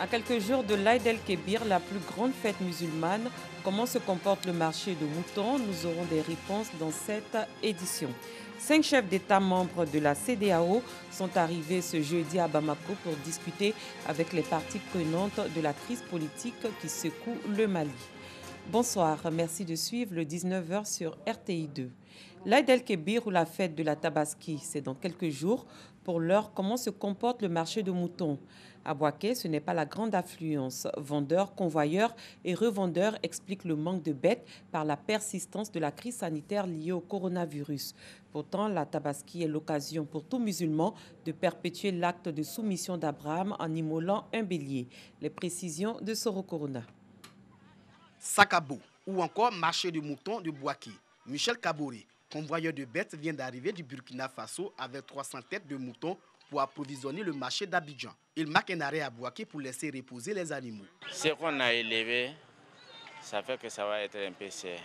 À quelques jours de l'Aïd el-Kébir, la plus grande fête musulmane, comment se comporte le marché de moutons? Nous aurons des réponses dans cette édition. 5 chefs d'État membres de la CEDEAO sont arrivés ce jeudi à Bamako pour discuter avec les parties prenantes de la crise politique qui secoue le Mali. Bonsoir, merci de suivre le 19h sur RTI2. L'Aïd el-Kébir ou la fête de la Tabaski, c'est dans quelques jours. Pour l'heure, comment se comporte le marché de moutons? À Bouaké, ce n'est pas la grande affluence. Vendeurs, convoyeurs et revendeurs expliquent le manque de bêtes par la persistance de la crise sanitaire liée au coronavirus. Pourtant, la Tabaski est l'occasion pour tout musulman de perpétuer l'acte de soumission d'Abraham en immolant un bélier. Les précisions de Soro Corona. Sakabo ou encore marché de moutons de Bouaké. Michel Kaboré, convoyeur de bêtes, vient d'arriver du Burkina Faso avec 300 têtes de moutons pour approvisionner le marché d'Abidjan. Il marque un arrêt à Bouaké pour laisser reposer les animaux. Ce qu'on a élevé, ça fait que ça va être un peu cher.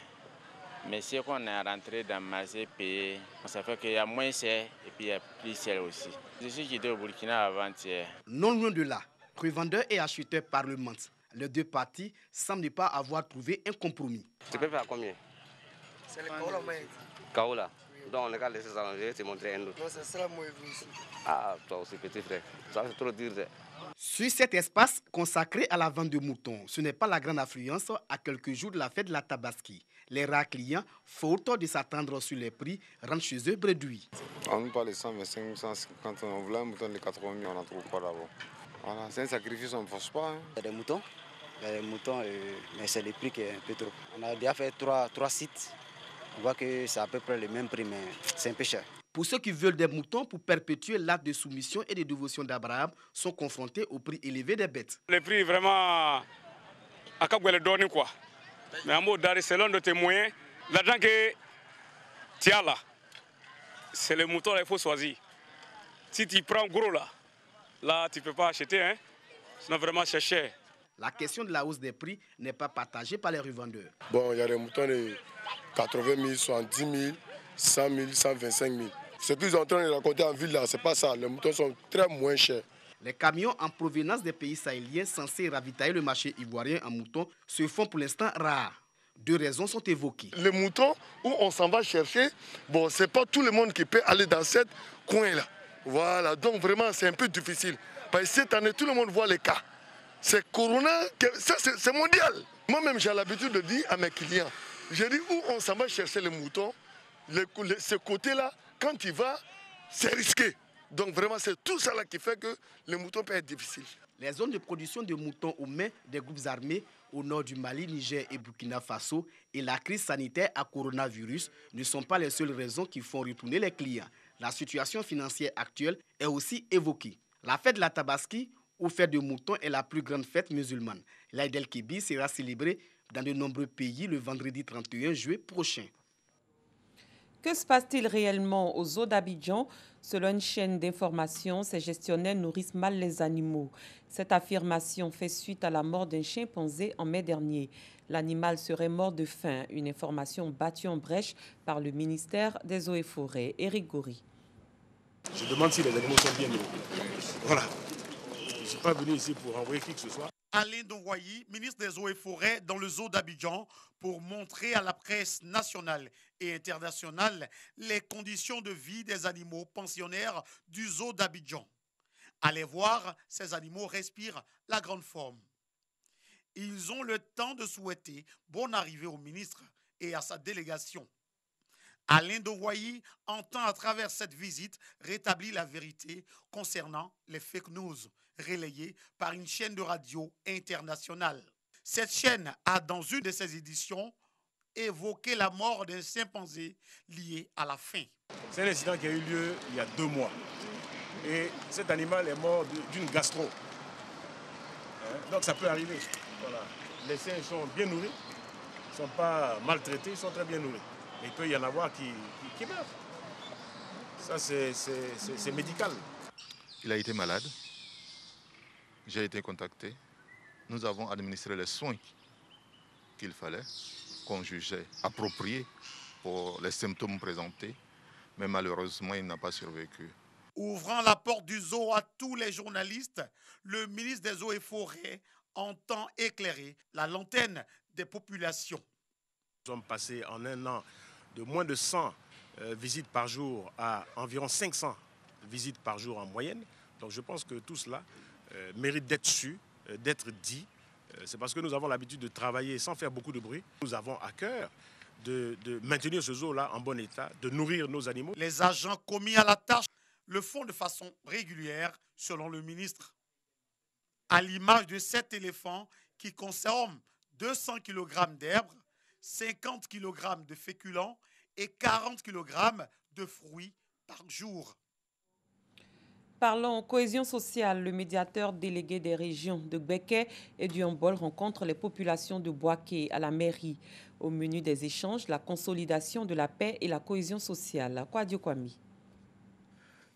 Mais ce qu'on est rentré dans le marché payé, ça fait qu'il y a moins cher et puis il y a plus cher aussi. Je suis quitté au Burkina avant-hier. Non loin de là, revendeurs et acheteurs parlementent. Les deux parties semblent ne pas avoir trouvé un compromis. Tu peux faire combien? C'est le Kaola Maït. Kaola. Donc on a qu'à laisser s'arranger, c'est montrer un autre. Non, c'est ça moi ici. Ah, toi aussi petit frère. Ça c'est trop dire. Sur cet espace consacré à la vente de moutons, ce n'est pas la grande affluence à quelques jours de la fête de la Tabaski. Les rares clients, faute de s'attendre sur les prix, rentrent chez eux bredouilles. On nous parle de 125, 150, on voulait un mouton de 80 000, on n'en trouve pas d'abord. Voilà, c'est un sacrifice, on ne force pas. Il y a des moutons, mais c'est le prix qui est un peu trop. On a déjà fait trois sites. On voit que c'est à peu près le même prix, mais c'est un peu cher. Pour ceux qui veulent des moutons pour perpétuer l'acte de soumission et de dévotion d'Abraham, sont confrontés au prix élevé des bêtes. Le prix vraiment à cap le donner quoi. Mais en mot d'arrêt, selon de tes moyens, l'argent que tu as là, c'est le mouton qu'il faut choisir. Si tu prends gros là tu ne peux pas acheter, hein. Sinon vraiment c'est cher. La question de la hausse des prix n'est pas partagée par les revendeurs. Bon, il y a des moutons de 80 000, 70 000, 100 000, 125 000. Ce qu'ils sont en train de raconter en ville là, c'est pas ça. Les moutons sont très moins chers. Les camions en provenance des pays sahéliens censés ravitailler le marché ivoirien en moutons se font pour l'instant rares. Deux raisons sont évoquées. Les moutons où on s'en va chercher, bon, c'est pas tout le monde qui peut aller dans ce coin-là. Voilà, donc vraiment c'est un peu difficile. Parce que cette année, tout le monde voit les cas. C'est Corona, c'est mondial. Moi-même, j'ai l'habitude de dire à mes clients, je dis où on s'en va chercher les moutons, ce côté-là, quand tu vas, c'est risqué. Donc vraiment, c'est tout ça là qui fait que les moutons peuvent être difficiles. Les zones de production de moutons aux mains des groupes armés au nord du Mali, Niger et Burkina Faso et la crise sanitaire à coronavirus ne sont pas les seules raisons qui font retourner les clients. La situation financière actuelle est aussi évoquée. La fête de la Tabaski, ou fête de moutons, est la plus grande fête musulmane. L'Aïd el-Kébir sera célébré dans de nombreux pays le vendredi 31 juillet prochain. Que se passe-t-il réellement aux eaux d'Abidjan? Selon une chaîne d'information, ces gestionnaires nourrissent mal les animaux. Cette affirmation fait suite à la mort d'un chimpanzé en mai dernier. L'animal serait mort de faim. Une information battue en brèche par le ministère des Eaux et Forêts. Éric Goury. Je demande si les animaux sont bien nourris. Voilà. Je ne suis pas venu ici pour envoyer qui que ce soit. Alain Dongoyi, ministre des Eaux et Forêts dans le zoo d'Abidjan, pour montrer à la presse nationale et internationale les conditions de vie des animaux pensionnaires du zoo d'Abidjan. Allez voir, ces animaux respirent la grande forme. Ils ont le temps de souhaiter bonne arrivée au ministre et à sa délégation. Alain Dongoyi entend à travers cette visite rétablir la vérité concernant les fake news relayées par une chaîne de radio internationale. Cette chaîne a, dans une de ses éditions, évoqué la mort d'un chimpanzé lié à la faim. C'est un incident qui a eu lieu il y a 2 mois. Et cet animal est mort d'une gastro. Donc ça peut arriver. Voilà. Les chiens sont bien nourris, ils ne sont pas maltraités, ils sont très bien nourris. Mais il peut y en avoir qui meurent. Ça, c'est médical. Il a été malade. J'ai été contacté. Nous avons administré les soins qu'il fallait, qu'on jugeait appropriés pour les symptômes présentés. Mais malheureusement, il n'a pas survécu. Ouvrant la porte du zoo à tous les journalistes, le ministre des Eaux et Forêts entend éclairer la lanterne des populations. Nous sommes passés en un an de moins de 100 visites par jour à environ 500 visites par jour en moyenne. Donc je pense que tout cela mérite d'être su, d'être dit. C'est parce que nous avons l'habitude de travailler sans faire beaucoup de bruit. Nous avons à cœur de maintenir ce zoo-là en bon état, de nourrir nos animaux. Les agents commis à la tâche le font de façon régulière, selon le ministre. À l'image de cet éléphant qui consomme 200 kg d'herbe, 50 kg de féculents et 40 kg de fruits par jour. Parlons cohésion sociale. Le médiateur délégué des régions de Gbeke et du Yambol rencontre les populations de Bouaké à la mairie. Au menu des échanges, la consolidation de la paix et la cohésion sociale. Kwadio Kwami.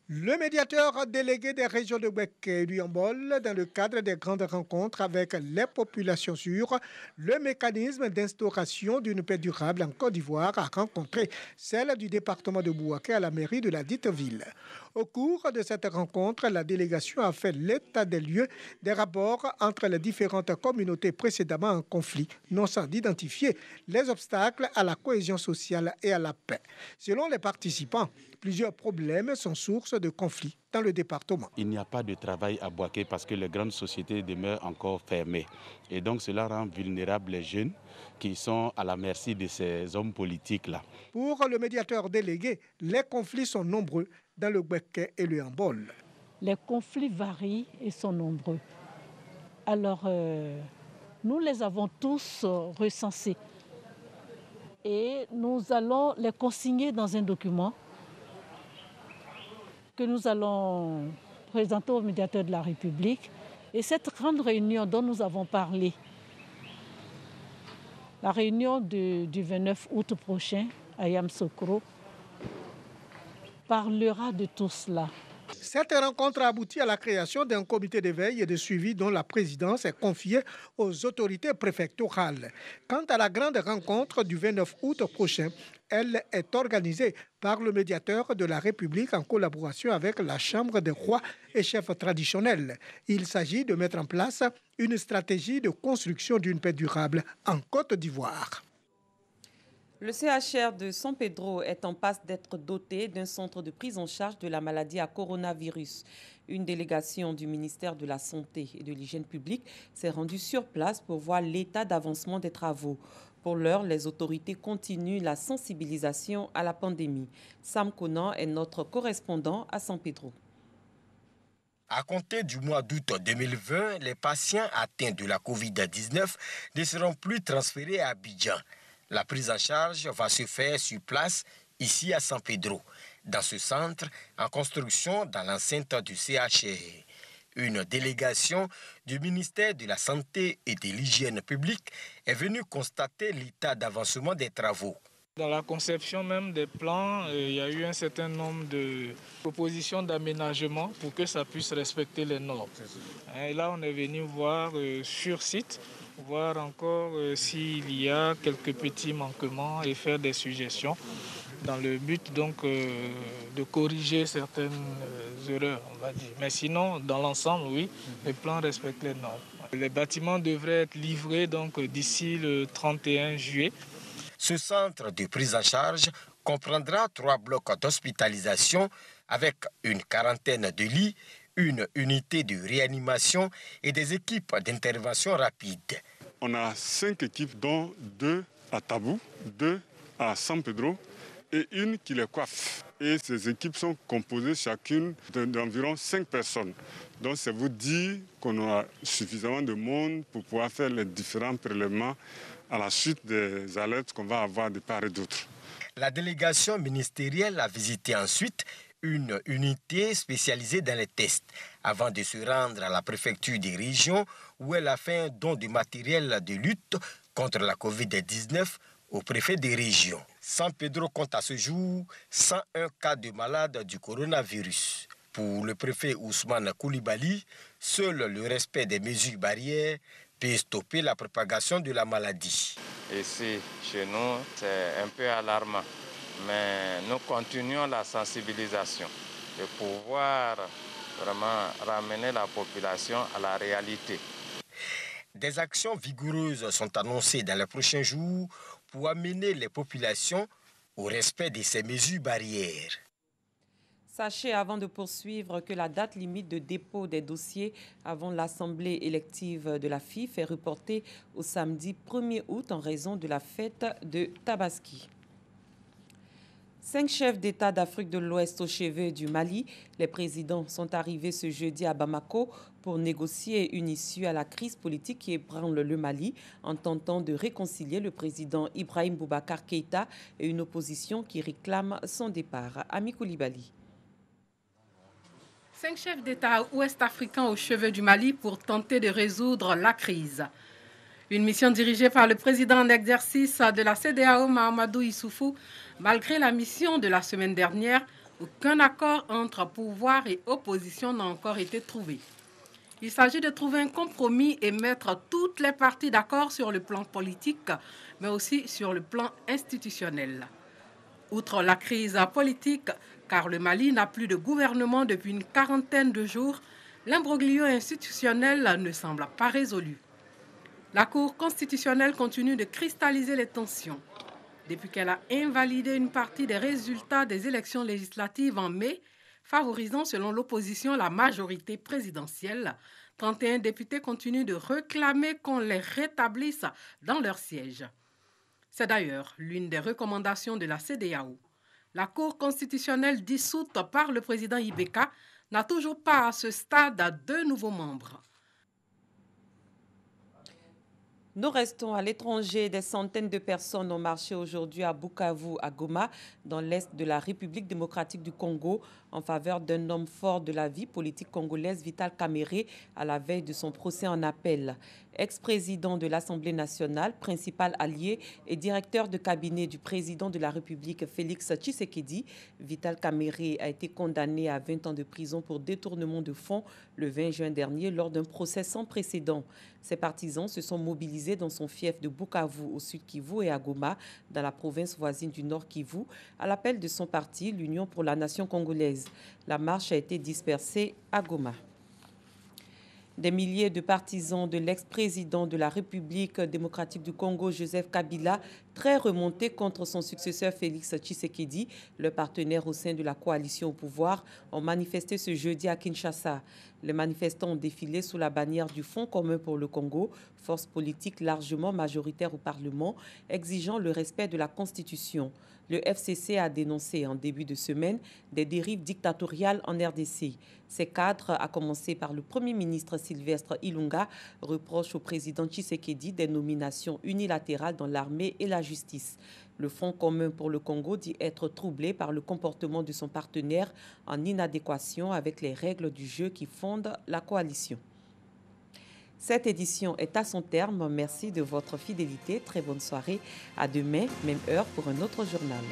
Le médiateur délégué des régions de Gbeke et du Yambol, dans le cadre des grandes rencontres avec les populations sur le mécanisme d'instauration d'une paix durable en Côte d'Ivoire, a rencontré celle du département de Bouaké à la mairie de la dite ville. Au cours de cette rencontre, la délégation a fait l'état des lieux des rapports entre les différentes communautés précédemment en conflit, non sans identifier les obstacles à la cohésion sociale et à la paix. Selon les participants, plusieurs problèmes sont source de conflits dans le département. Il n'y a pas de travail à Bouaké parce que les grandes sociétés demeurent encore fermées. Et donc cela rend vulnérables les jeunes qui sont à la merci de ces hommes politiques-là. Pour le médiateur délégué, les conflits sont nombreux dans le Gbeke et le Yambol. Les conflits varient et sont nombreux. Alors, nous les avons tous recensés. Et nous allons les consigner dans un document que nous allons présenter au médiateur de la République. Et cette grande réunion dont nous avons parlé, la réunion du 29 août prochain à Yamoussoukro, parlera de tout cela. Cette rencontre a abouti à la création d'un comité de veille et de suivi dont la présidence est confiée aux autorités préfectorales. Quant à la grande rencontre du 29 août prochain, elle est organisée par le médiateur de la République en collaboration avec la Chambre des rois et chefs traditionnels. Il s'agit de mettre en place une stratégie de construction d'une paix durable en Côte d'Ivoire. Le CHR de San Pedro est en passe d'être doté d'un centre de prise en charge de la maladie à coronavirus. Une délégation du ministère de la Santé et de l'Hygiène publique s'est rendue sur place pour voir l'état d'avancement des travaux. Pour l'heure, les autorités continuent la sensibilisation à la pandémie. Sam Conan est notre correspondant à San Pedro. À compter du mois d'août 2020, les patients atteints de la COVID-19 ne seront plus transférés à Abidjan. La prise en charge va se faire sur place, ici à San Pedro, dans ce centre en construction dans l'enceinte du CHR. Une délégation du ministère de la Santé et de l'Hygiène publique est venue constater l'état d'avancement des travaux. Dans la conception même des plans, il y a eu un certain nombre de propositions d'aménagement pour que ça puisse respecter les normes. Et là, on est venu voir sur site, voir encore s'il y a quelques petits manquements et faire des suggestions dans le but donc de corriger certaines erreurs, on va dire. Mais sinon, dans l'ensemble, oui, les plans respectent les normes. Les bâtiments devraient être livrés donc d'ici le 31 juillet. Ce centre de prise en charge comprendra 3 blocs d'hospitalisation avec une quarantaine de lits, une unité de réanimation et des équipes d'intervention rapide. On a 5 équipes, dont 2 à Tabou, 2 à San Pedro et une qui les coiffe. Et ces équipes sont composées chacune d'environ 5 personnes. Donc c'est vous dire qu'on aura suffisamment de monde pour pouvoir faire les différents prélèvements à la suite des alertes qu'on va avoir de part et d'autre. La délégation ministérielle a visité ensuite une unité spécialisée dans les tests avant de se rendre à la préfecture des régions où elle a fait un don de matériel de lutte contre la COVID-19 au préfet des régions. San Pedro compte à ce jour 101 cas de malades du coronavirus. Pour le préfet Ousmane Koulibaly, seul le respect des mesures barrières peut stopper la propagation de la maladie. Ici, chez nous, c'est un peu alarmant, mais nous continuons la sensibilisation. de pouvoir vraiment ramener la population à la réalité. Des actions vigoureuses sont annoncées dans les prochains jours pour amener les populations au respect de ces mesures barrières. Sachez avant de poursuivre que la date limite de dépôt des dossiers avant l'Assemblée élective de la FIF est reportée au samedi 1er août en raison de la fête de Tabaski. 5 chefs d'État d'Afrique de l'Ouest au chevet du Mali, les présidents sont arrivés ce jeudi à Bamako pour négocier une issue à la crise politique qui ébranle le Mali en tentant de réconcilier le président Ibrahim Boubacar Keïta et une opposition qui réclame son départ. Ami Koulibaly. 5 chefs d'État ouest-africains au chevet du Mali pour tenter de résoudre la crise. Une mission dirigée par le président en exercice de la CEDEAO, Mahamadou Issoufou. Malgré la mission de la semaine dernière, aucun accord entre pouvoir et opposition n'a encore été trouvé. Il s'agit de trouver un compromis et mettre toutes les parties d'accord sur le plan politique, mais aussi sur le plan institutionnel. Outre la crise politique, car le Mali n'a plus de gouvernement depuis une quarantaine de jours, l'imbroglio institutionnel ne semble pas résolu. La Cour constitutionnelle continue de cristalliser les tensions. Depuis qu'elle a invalidé une partie des résultats des élections législatives en mai, favorisant selon l'opposition la majorité présidentielle, 31 députés continuent de réclamer qu'on les rétablisse dans leur siège. C'est d'ailleurs l'une des recommandations de la CEDEAO. La Cour constitutionnelle dissoute par le président Ibeka n'a toujours pas à ce stade 2 nouveaux membres. Nous restons à l'étranger. Des centaines de personnes ont marché aujourd'hui à Bukavu, à Goma, dans l'est de la République démocratique du Congo, en faveur d'un homme fort de la vie politique congolaise, Vital Kamerhe, à la veille de son procès en appel. Ex-président de l'Assemblée nationale, principal allié et directeur de cabinet du président de la République, Félix Tshisekedi, Vital Kamerhe a été condamné à 20 ans de prison pour détournement de fonds le 20 juin dernier lors d'un procès sans précédent. Ses partisans se sont mobilisés dans son fief de Bukavu, au sud Kivu, et à Goma, dans la province voisine du nord Kivu, à l'appel de son parti, l'Union pour la nation congolaise. La marche a été dispersée à Goma. Des milliers de partisans de l'ex-président de la République démocratique du Congo, Joseph Kabila, très remontés contre son successeur Félix Tshisekedi, le partenaire au sein de la coalition au pouvoir, ont manifesté ce jeudi à Kinshasa. Les manifestants ont défilé sous la bannière du Fonds commun pour le Congo, force politique largement majoritaire au Parlement, exigeant le respect de la Constitution. Le FCC a dénoncé en début de semaine des dérives dictatoriales en RDC. Ces cadres, à commencer par le Premier ministre Sylvestre Ilunga, reprochent au président Tshisekedi des nominations unilatérales dans l'armée et la justice. Le Front commun pour le Congo dit être troublé par le comportement de son partenaire en inadéquation avec les règles du jeu qui fondent la coalition. Cette édition est à son terme. Merci de votre fidélité. Très bonne soirée. À demain, même heure pour un autre journal.